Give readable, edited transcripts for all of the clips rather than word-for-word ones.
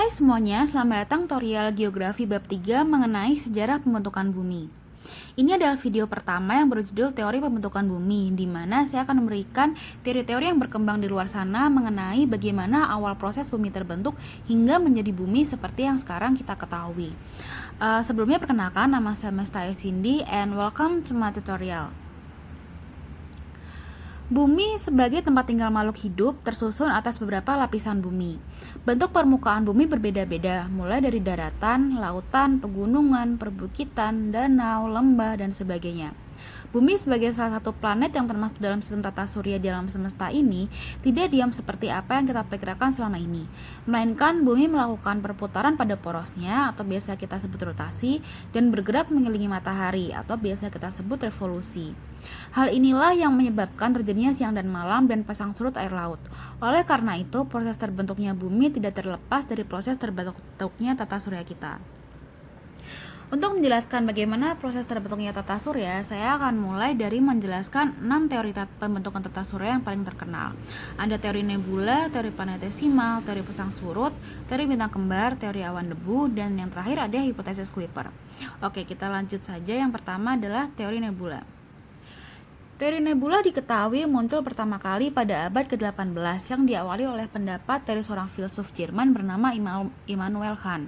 Hai semuanya, selamat datang tutorial Geografi bab 3 mengenai sejarah pembentukan bumi. Ini adalah video pertama yang berjudul Teori Pembentukan Bumi, di mana saya akan memberikan teori-teori yang berkembang di luar sana mengenai bagaimana awal proses bumi terbentuk hingga menjadi bumi seperti yang sekarang kita ketahui. Sebelumnya perkenalkan, nama saya Mestaya Cindy and welcome to my tutorial. Bumi sebagai tempat tinggal makhluk hidup tersusun atas beberapa lapisan bumi. Bentuk permukaan bumi berbeda-beda, mulai dari daratan, lautan, pegunungan, perbukitan, danau, lembah, dan sebagainya. Bumi sebagai salah satu planet yang termasuk dalam sistem tata surya di alam semesta ini tidak diam seperti apa yang kita perkirakan selama ini, melainkan bumi melakukan perputaran pada porosnya atau biasa kita sebut rotasi dan bergerak mengelilingi matahari atau biasa kita sebut revolusi. Hal inilah yang menyebabkan terjadinya siang dan malam dan pasang surut air laut. Oleh karena itu, proses terbentuknya bumi tidak terlepas dari proses terbentuknya tata surya kita. Untuk menjelaskan bagaimana proses terbentuknya tata surya, saya akan mulai dari menjelaskan 6 teori pembentukan tata surya yang paling terkenal. Ada teori nebula, teori planetesimal, teori pasang surut, teori bintang kembar, teori awan debu, dan yang terakhir ada hipotesis Kuiper. Oke, kita lanjut saja. Yang pertama adalah teori nebula. Teori nebula diketahui muncul pertama kali pada abad ke-18 yang diawali oleh pendapat dari seorang filsuf Jerman bernama Immanuel Kant.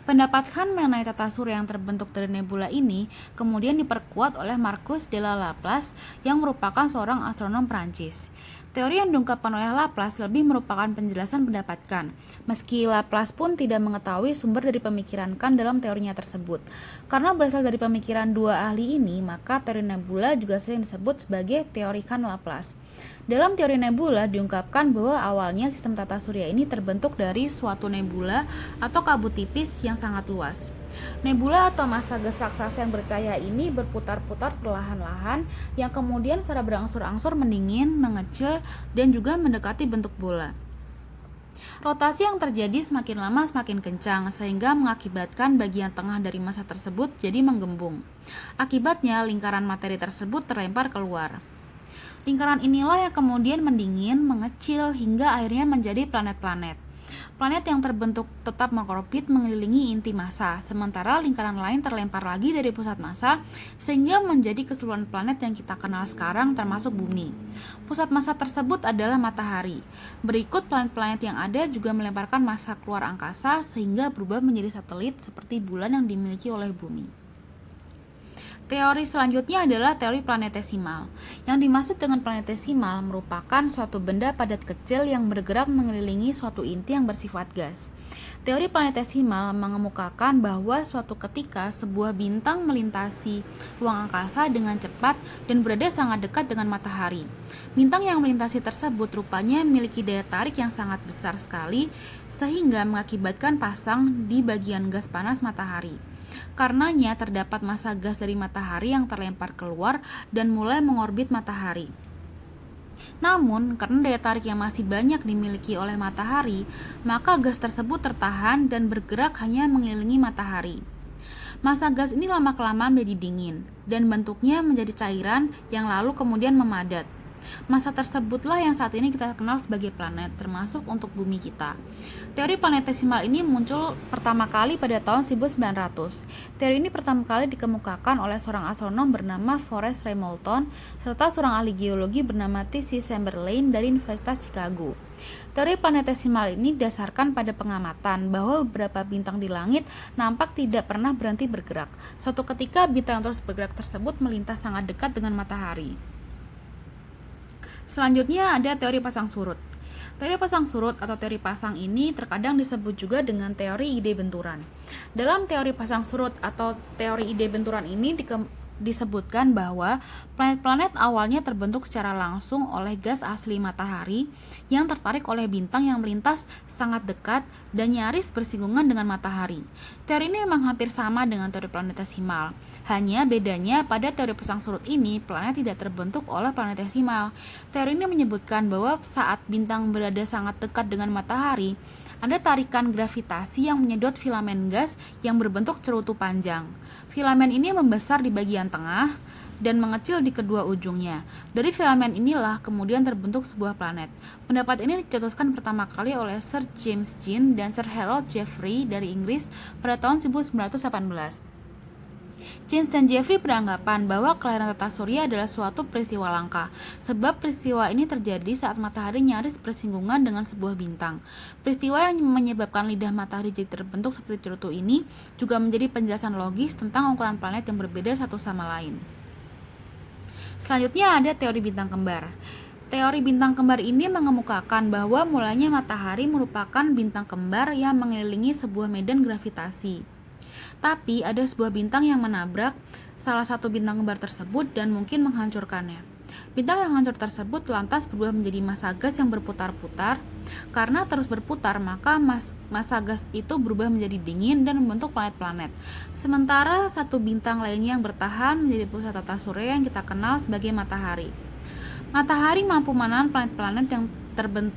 Pendapat Kant mengenai tata surya yang terbentuk dari nebula ini kemudian diperkuat oleh Marcus de Laplace yang merupakan seorang astronom Prancis. Teori yang diungkapkan oleh Laplace lebih merupakan penjelasan pendapat Kant, meski Laplace pun tidak mengetahui sumber dari pemikiran Kant dalam teorinya tersebut. Karena berasal dari pemikiran dua ahli ini, maka teori nebula juga sering disebut sebagai teori Kant-Laplace. Dalam teori nebula diungkapkan bahwa awalnya sistem tata surya ini terbentuk dari suatu nebula atau kabut tipis yang sangat luas. Nebula atau massa gas raksasa yang bercahaya ini berputar-putar perlahan-lahan yang kemudian secara berangsur-angsur mendingin, mengecil, dan juga mendekati bentuk bola. Rotasi yang terjadi semakin lama semakin kencang sehingga mengakibatkan bagian tengah dari massa tersebut jadi menggembung. Akibatnya lingkaran materi tersebut terlempar keluar. Lingkaran inilah yang kemudian mendingin, mengecil, hingga akhirnya menjadi planet-planet. Planet yang terbentuk tetap mengorbit mengelilingi inti massa, sementara lingkaran lain terlempar lagi dari pusat massa sehingga menjadi keseluruhan planet yang kita kenal sekarang termasuk bumi. Pusat massa tersebut adalah matahari. Berikut planet-planet yang ada juga melemparkan massa keluar angkasa sehingga berubah menjadi satelit seperti bulan yang dimiliki oleh bumi. Teori selanjutnya adalah teori planetesimal. Yang dimaksud dengan planetesimal merupakan suatu benda padat kecil yang bergerak mengelilingi suatu inti yang bersifat gas. Teori planetesimal mengemukakan bahwa suatu ketika sebuah bintang melintasi ruang angkasa dengan cepat dan berada sangat dekat dengan matahari. Bintang yang melintasi tersebut rupanya memiliki daya tarik yang sangat besar sekali sehingga mengakibatkan pasang di bagian gas panas matahari. Karenanya terdapat massa gas dari matahari yang terlempar keluar dan mulai mengorbit matahari. Namun, karena daya tarik yang masih banyak dimiliki oleh matahari, maka gas tersebut tertahan dan bergerak hanya mengelilingi matahari. Massa gas ini lama-kelamaan menjadi dingin dan bentuknya menjadi cairan yang lalu kemudian memadat. Massa tersebutlah yang saat ini kita kenal sebagai planet, termasuk untuk bumi kita. Teori planetesimal ini muncul pertama kali pada tahun 1900. Teori ini pertama kali dikemukakan oleh seorang astronom bernama Forrest Ray Moulton serta seorang ahli geologi bernama T.C. Chamberlain dari Universitas Chicago. Teori planetesimal ini didasarkan pada pengamatan bahwa beberapa bintang di langit nampak tidak pernah berhenti bergerak. Suatu ketika bintang yang terus bergerak tersebut melintas sangat dekat dengan matahari. Selanjutnya ada teori pasang surut. Teori pasang surut atau teori pasang ini terkadang disebut juga dengan teori ide benturan. Dalam teori pasang surut atau teori ide benturan ini disebutkan bahwa planet-planet awalnya terbentuk secara langsung oleh gas asli matahari yang tertarik oleh bintang yang melintas sangat dekat dan nyaris bersinggungan dengan matahari. Teori ini memang hampir sama dengan teori planetesimal. Hanya bedanya pada teori pasang surut ini planet tidak terbentuk oleh planetesimal. Teori ini menyebutkan bahwa saat bintang berada sangat dekat dengan matahari, ada tarikan gravitasi yang menyedot filamen gas yang berbentuk cerutu panjang. Filamen ini membesar di bagian tengah dan mengecil di kedua ujungnya. Dari filament inilah kemudian terbentuk sebuah planet. Pendapat ini dicetuskan pertama kali oleh Sir James Jeans dan Sir Harold Jeffrey dari Inggris pada tahun 1918. Jeans dan Jeffrey beranggapan bahwa kelahiran tata surya adalah suatu peristiwa langka, sebab peristiwa ini terjadi saat matahari nyaris bersinggungan dengan sebuah bintang. Peristiwa yang menyebabkan lidah matahari jadi terbentuk seperti cerutu ini juga menjadi penjelasan logis tentang ukuran planet yang berbeda satu sama lain. Selanjutnya ada teori bintang kembar. Teori bintang kembar ini mengemukakan bahwa mulanya matahari merupakan bintang kembar yang mengelilingi sebuah medan gravitasi. Tapi ada sebuah bintang yang menabrak salah satu bintang kembar tersebut dan mungkin menghancurkannya. Bintang yang hancur tersebut lantas berubah menjadi massa gas yang berputar-putar. Karena terus berputar, maka massa gas itu berubah menjadi dingin dan membentuk planet-planet. Sementara satu bintang lainnya yang bertahan menjadi pusat tata surya yang kita kenal sebagai matahari. Matahari mampu menahan planet-planet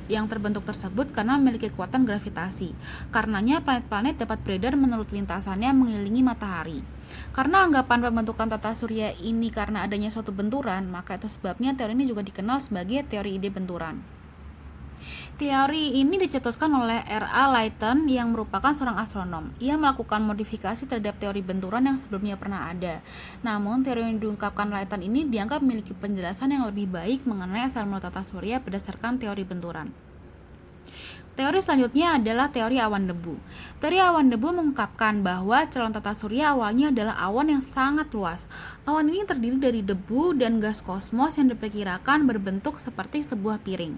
yang terbentuk tersebut karena memiliki kekuatan gravitasi. Karenanya planet-planet dapat beredar menurut lintasannya mengelilingi matahari. Karena anggapan pembentukan tata surya ini karena adanya suatu benturan, maka itu sebabnya teori ini juga dikenal sebagai teori ide benturan. Teori ini dicetuskan oleh R.A. Lytton yang merupakan seorang astronom. Ia melakukan modifikasi terhadap teori benturan yang sebelumnya pernah ada. Namun, teori yang diungkapkan Lytton ini dianggap memiliki penjelasan yang lebih baik mengenai asal-mula tata surya berdasarkan teori benturan. Teori selanjutnya adalah teori awan debu. Teori awan debu mengungkapkan bahwa calon tata surya awalnya adalah awan yang sangat luas. Awan ini terdiri dari debu dan gas kosmos yang diperkirakan berbentuk seperti sebuah piring.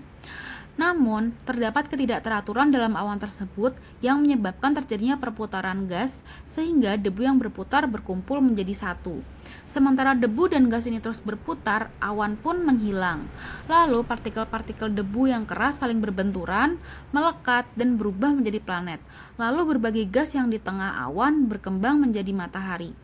Namun, terdapat ketidakteraturan dalam awan tersebut yang menyebabkan terjadinya perputaran gas sehingga debu yang berputar berkumpul menjadi satu. Sementara debu dan gas ini terus berputar, awan pun menghilang. Lalu, partikel-partikel debu yang keras saling berbenturan, melekat, dan berubah menjadi planet. Lalu, berbagai gas yang di tengah awan berkembang menjadi matahari.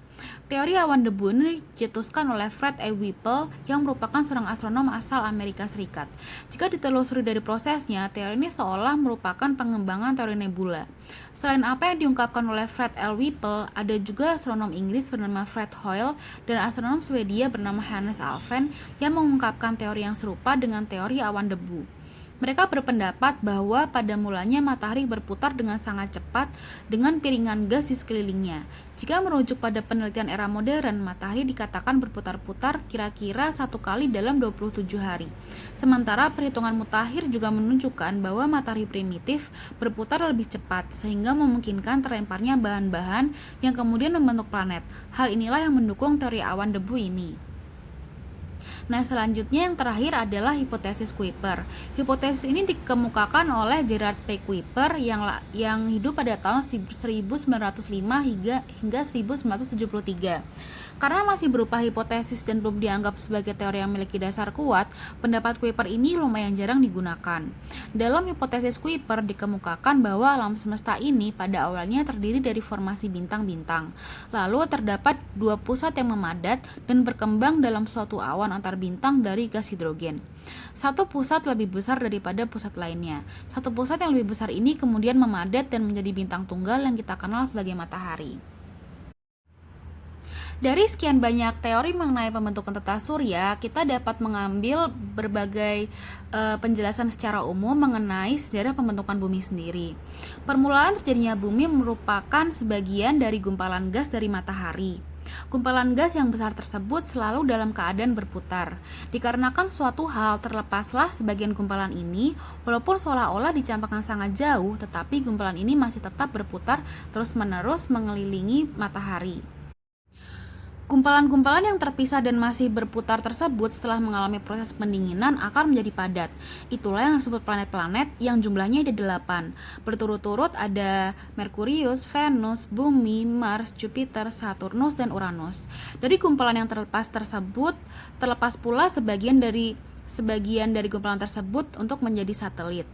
Teori awan debu ini dicetuskan oleh Fred E. Whipple yang merupakan seorang astronom asal Amerika Serikat. Jika ditelusuri dari prosesnya, teori ini seolah merupakan pengembangan teori nebula. Selain apa yang diungkapkan oleh Fred L. Whipple, ada juga astronom Inggris bernama Fred Hoyle dan astronom Swedia bernama Hannes Alfvén yang mengungkapkan teori yang serupa dengan teori awan debu. Mereka berpendapat bahwa pada mulanya matahari berputar dengan sangat cepat dengan piringan gas di sekelilingnya. Jika merujuk pada penelitian era modern, matahari dikatakan berputar-putar kira-kira 1 kali dalam 27 hari. Sementara perhitungan mutakhir juga menunjukkan bahwa matahari primitif berputar lebih cepat sehingga memungkinkan terlemparnya bahan-bahan yang kemudian membentuk planet. Hal inilah yang mendukung teori awan debu ini. Nah, selanjutnya yang terakhir adalah hipotesis Kuiper. Hipotesis ini dikemukakan oleh Gerard P. Kuiper yang hidup pada tahun 1905 hingga 1973. Karena masih berupa hipotesis dan belum dianggap sebagai teori yang memiliki dasar kuat, pendapat Kuiper ini lumayan jarang digunakan. Dalam hipotesis Kuiper dikemukakan bahwa alam semesta ini pada awalnya terdiri dari formasi bintang-bintang. Lalu terdapat 2 pusat yang memadat dan berkembang dalam suatu awan antar bintang dari gas hidrogen. Satu pusat lebih besar daripada pusat lainnya. Satu pusat yang lebih besar ini kemudian memadat dan menjadi bintang tunggal yang kita kenal sebagai matahari. Dari sekian banyak teori mengenai pembentukan tata surya, kita dapat mengambil berbagai penjelasan secara umum mengenai sejarah pembentukan bumi sendiri. Permulaan terjadinya bumi merupakan sebagian dari gumpalan gas dari matahari. Gumpalan gas yang besar tersebut selalu dalam keadaan berputar. Dikarenakan suatu hal, terlepaslah sebagian gumpalan ini, walaupun seolah-olah dicampakkan sangat jauh, tetapi gumpalan ini masih tetap berputar terus-menerus mengelilingi matahari. Gumpalan-gumpalan yang terpisah dan masih berputar tersebut setelah mengalami proses pendinginan akan menjadi padat. Itulah yang disebut planet-planet yang jumlahnya ada 8. Berturut-turut ada Merkurius, Venus, Bumi, Mars, Jupiter, Saturnus, dan Uranus. Dari gumpalan yang terlepas tersebut, terlepas pula sebagian dari gumpalan tersebut untuk menjadi satelit.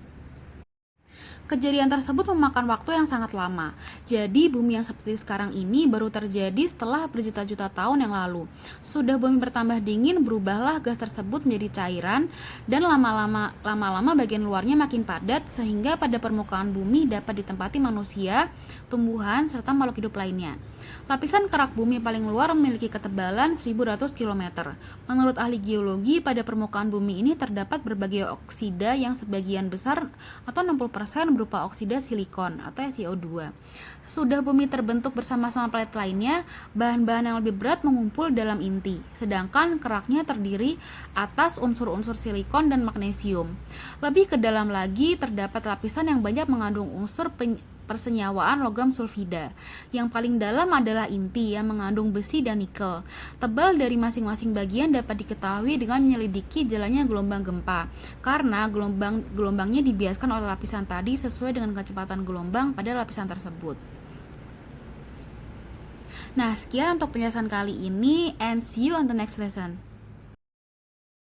Kejadian tersebut memakan waktu yang sangat lama. Jadi bumi yang seperti sekarang ini baru terjadi setelah berjuta-juta tahun yang lalu. Sudah bumi bertambah dingin, berubahlah gas tersebut menjadi cairan dan lama-lama bagian luarnya makin padat sehingga pada permukaan bumi dapat ditempati manusia, tumbuhan, serta makhluk hidup lainnya. Lapisan kerak bumi paling luar memiliki ketebalan 1.200 km. Menurut ahli geologi, pada permukaan bumi ini terdapat berbagai oksida yang sebagian besar atau 60% berupa oksida silikon atau SiO2. Sudah bumi terbentuk bersama-sama planet lainnya, bahan-bahan yang lebih berat mengumpul dalam inti, sedangkan keraknya terdiri atas unsur-unsur silikon dan magnesium. Lebih ke dalam lagi, terdapat lapisan yang banyak mengandung unsur persenyawaan logam sulfida. Yang paling dalam adalah inti yang mengandung besi dan nikel. Tebal dari masing-masing bagian dapat diketahui dengan menyelidiki jalannya gelombang gempa, karena gelombangnya dibiaskan oleh lapisan tadi sesuai dengan kecepatan gelombang pada lapisan tersebut. Nah, sekian untuk penjelasan kali ini, and see you on the next lesson.